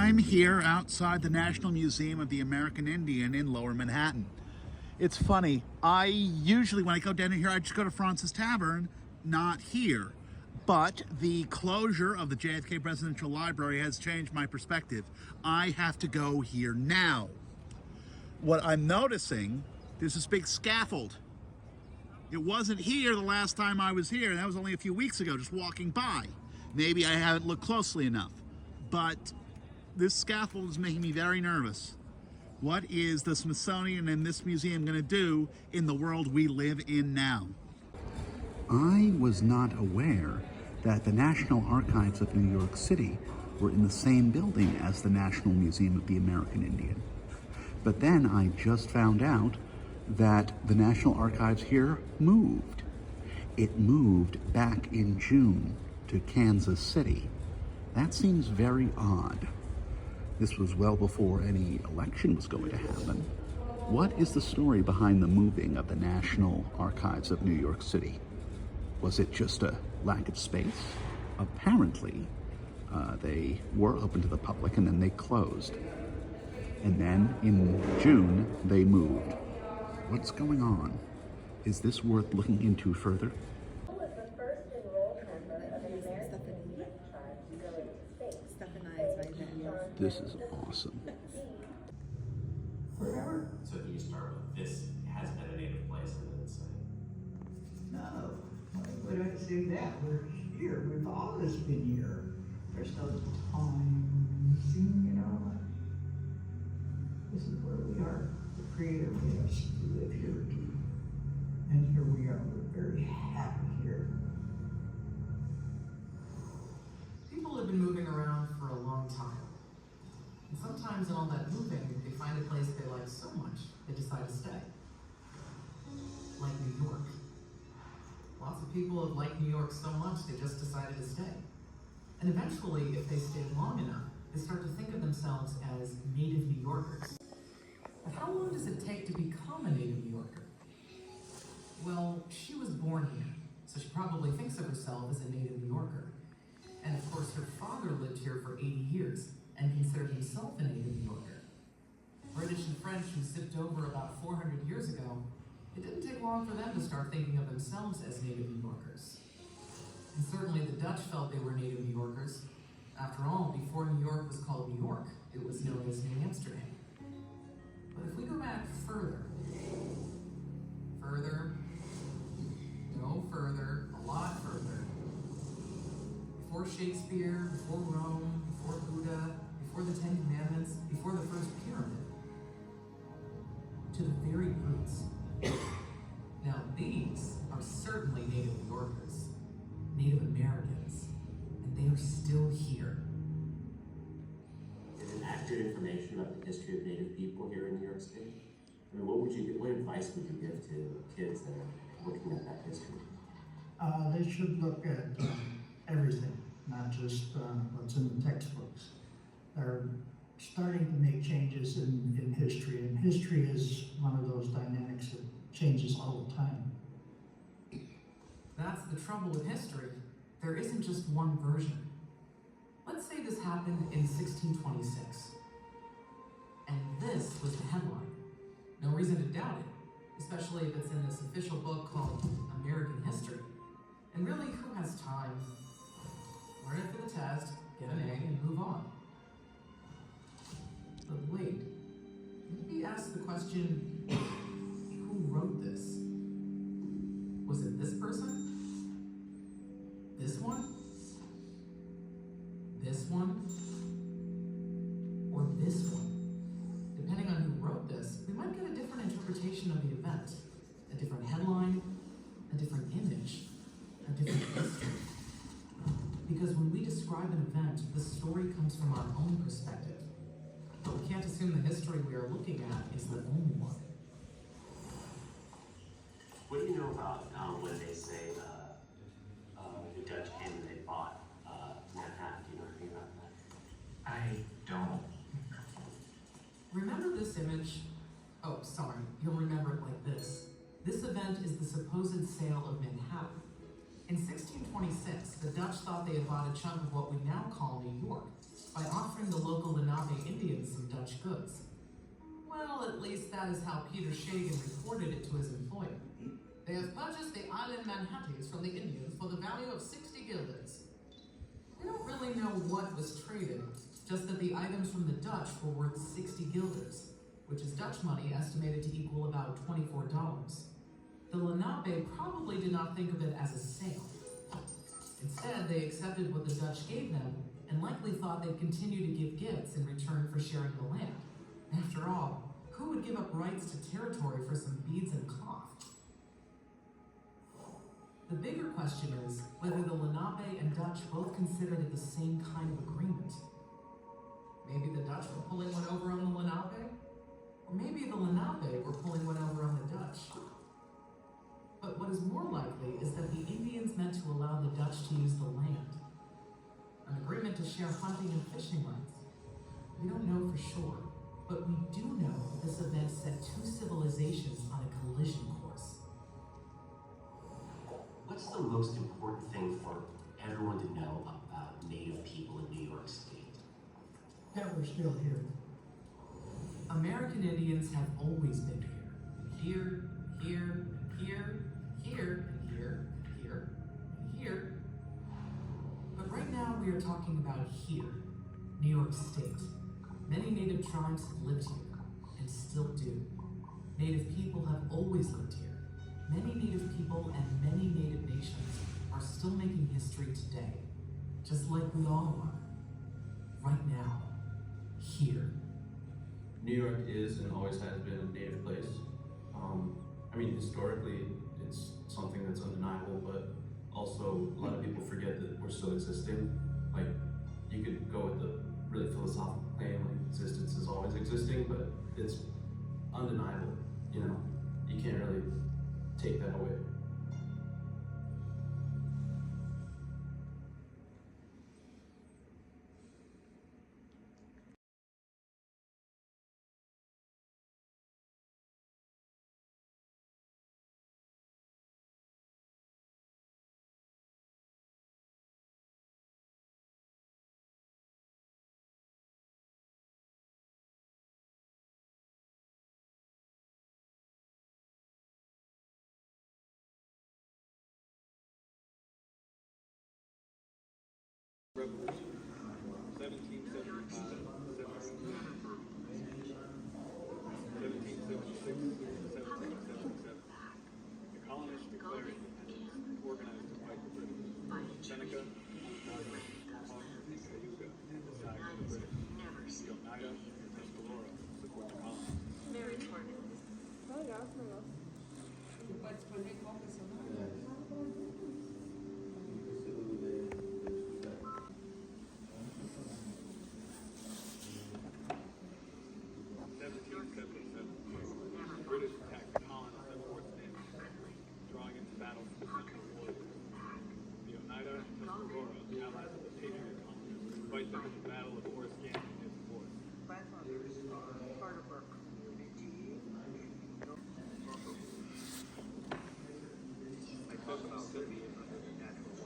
I'm here outside the National Museum of the American Indian in Lower Manhattan. It's funny, I usually, when I go down here, I just go to Fraunces Tavern, not here. But the closure of the JFK Presidential Library has changed my perspective. I have to go here now. What I'm noticing, there's this big scaffold. It wasn't here the last time I was here. That was only a few weeks ago, just walking by. Maybe I haven't looked closely enough. But this scaffold is making me very nervous. What is the Smithsonian and this museum going to do in the world we live in now? I was not aware that the National Archives of New York City were in the same building as the National Museum of the American Indian. But then I just found out that the National Archives here moved. It moved back in June to Kansas City. That seems very odd. This was well before any election was going to happen. What is the story behind the moving of the National Archives of New York City? Was it just a lack of space? Apparently, they were open to the public and then they closed. And then in June, they moved. What's going on? Is this worth looking into further? This is awesome. Forever. So can you start with this has been a native place and then say? No, we don't say that. We're here. We've always been here. There's no time machine, you know. This is where we are. The Creator made us to live here. And here we are. We're very happy here. People have been moving around for a long time. And sometimes in all that moving, they find a place they like so much, they decide to stay. Like New York. Lots of people have liked New York so much, they just decided to stay. And eventually, if they stayed long enough, they start to think of themselves as native New Yorkers. But how long does it take to become a native New Yorker? Well, she was born here, so she probably thinks of herself as a native New Yorker. And of course, her father lived here for 80 years and considered himself a native New Yorker. British and French, who sipped over about 400 years ago, it didn't take long for them to start thinking of themselves as native New Yorkers. And certainly the Dutch felt they were native New Yorkers. After all, before New York was called New York, it was known as New Amsterdam. But if we go back further, a lot further, before Shakespeare, before Rome, before Buddha, before the Ten Commandments, before the first pyramid, to the very roots. Now these are certainly native New Yorkers, Native Americans, and they are still here. Is it accurate information about the history of Native people here in New York City? I mean, what advice would you give to kids that are looking at that history? They should look at everything, not just what's in the textbooks. They're starting to make changes in history, and history is one of those dynamics that changes all the time. That's the trouble with history. There isn't just one version. Let's say this happened in 1626. And this was the headline. No reason to doubt it, especially if it's in this official book called American History. And really, who has time? Learn it for the test, get an A, and move on. But wait, maybe ask the question, who wrote this? Was it this person? This one? This one? Or this one? Depending on who wrote this, we might get a different interpretation of the event. A different headline, a different image, a different history. Because when we describe an event, the story comes from our own perspective. But we can't assume the history we are looking at is the only one. What do you know about when they say the Dutch came and they bought Manhattan? Do you know anything about that? I don't. Remember this image? Oh, sorry, you'll remember it like this. This event is the supposed sale of Manhattan. In 1626, the Dutch thought they had bought a chunk of what we now call New York by offering the local Lenape Indians some Dutch goods. Well, at least that is how Peter Shagan reported it to his employer. They have purchased the island Manhattans from the Indians for the value of 60 guilders. We don't really know what was traded, just that the items from the Dutch were worth 60 guilders, which is Dutch money estimated to equal about $24. The Lenape probably did not think of it as a sale. Instead, they accepted what the Dutch gave them and likely thought they'd continue to give gifts in return for sharing the land. After all, who would give up rights to territory for some beads and cloth? The bigger question is whether the Lenape and Dutch both considered it the same kind of agreement. Maybe the Dutch were pulling one over on the Lenape, or maybe the Lenape were pulling one over on the Dutch. But what is more likely is that the Indians meant to allow the Dutch to use the land. An agreement to share hunting and fishing rights. We don't know for sure, but we do know that this event set two civilizations on a collision course. What's the most important thing for everyone to know about Native people in New York State? That we're still here. American Indians have always been here. Here, here, here, and here, here, and here. But right now we are talking about here, New York State. Many Native tribes have lived here, and still do. Native people have always lived here. Many Native people and many Native nations are still making history today, just like we all are. Right now, here. New York is and always has been a Native place. Historically, it's something that's undeniable, but also a lot of people forget that we're still existing. Like, you could go with the really philosophical claim, like existence is always existing, but it's undeniable, You can't really take that away. Revolution, 1775, 1776, 1777. The colonists declared independence, organized to fight the British. Seneca, Naga, Hawkins, and Cayuga side with the British. The Oneida and Tuscarora support the colonists. British attacked the colonists at Fort Stanley, drawing into battle for the Central Warriors. The Oneida and Tuscarora, allies of the Patriot colonists, fight them at the Battle of Oriskany near the fort.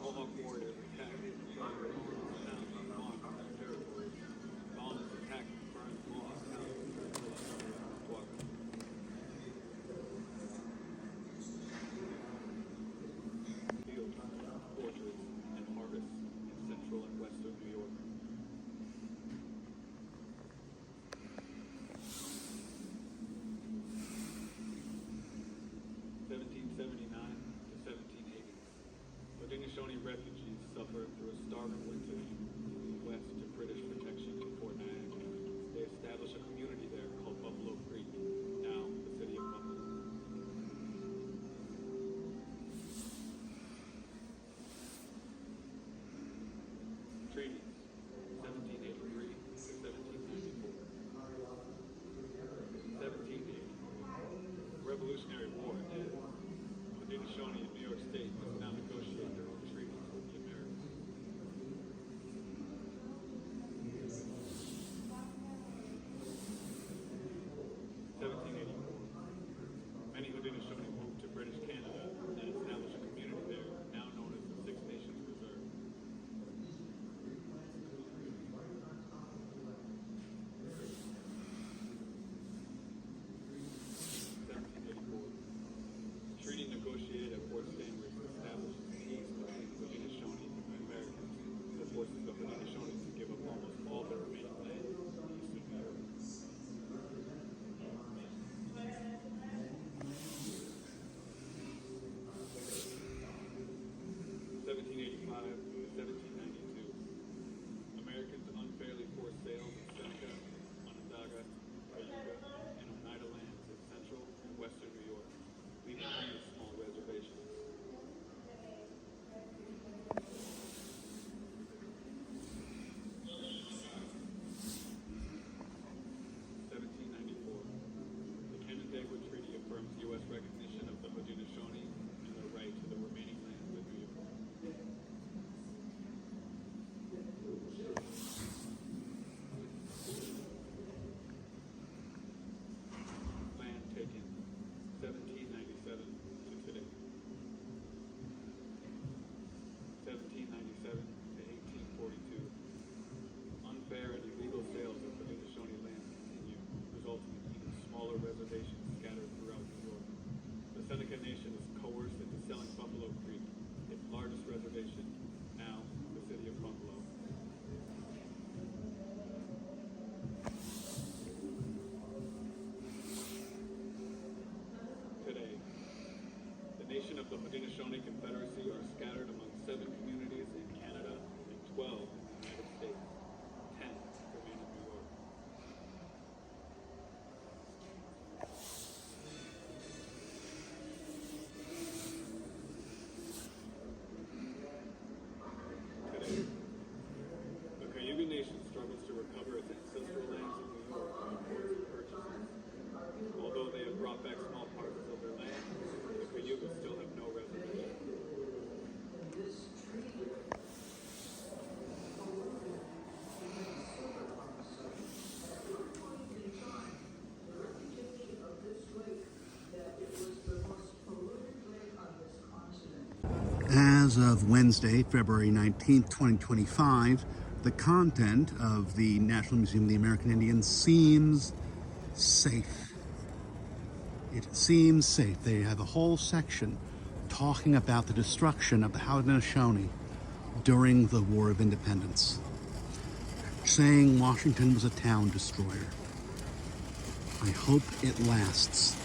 Mohawk warriors attacked the Confederate towns on Mohawk territory. Colonists attacked and burned the Mohawk towns of fields, orchards, and harvests in central and western New York. (1779 to 1780). Haudenosaunee refugees suffered through a starving winter and moved west to British protection in Fort Niagara. They established a community there called Buffalo Creek, now the city of Buffalo. Treaties, 1783 to 1794. 1780. Revolutionary War ended. Haudenosaunee and New York State must now negotiate their own treaties with the Americans. 1784. Many Haudenosaunee moved to British Canada and established a community there, now known as the Six Nations Reserve. 1784. Haudenosaunee Confederacy are scattered among 7 communities in Canada and 12 in the United States. 10 remain in New York. Today, the Cayuga Nation struggles to recover its ancestral lands in New York from reports of purchases. Although they have brought back small parcels of their land, the Cayuga still have no reservation. As of Wednesday, February 19th, 2025, the content of the National Museum of the American Indian seems safe. It seems safe. They have a whole section talking about the destruction of the Haudenosaunee during the War of Independence, saying Washington was a town destroyer. I hope it lasts.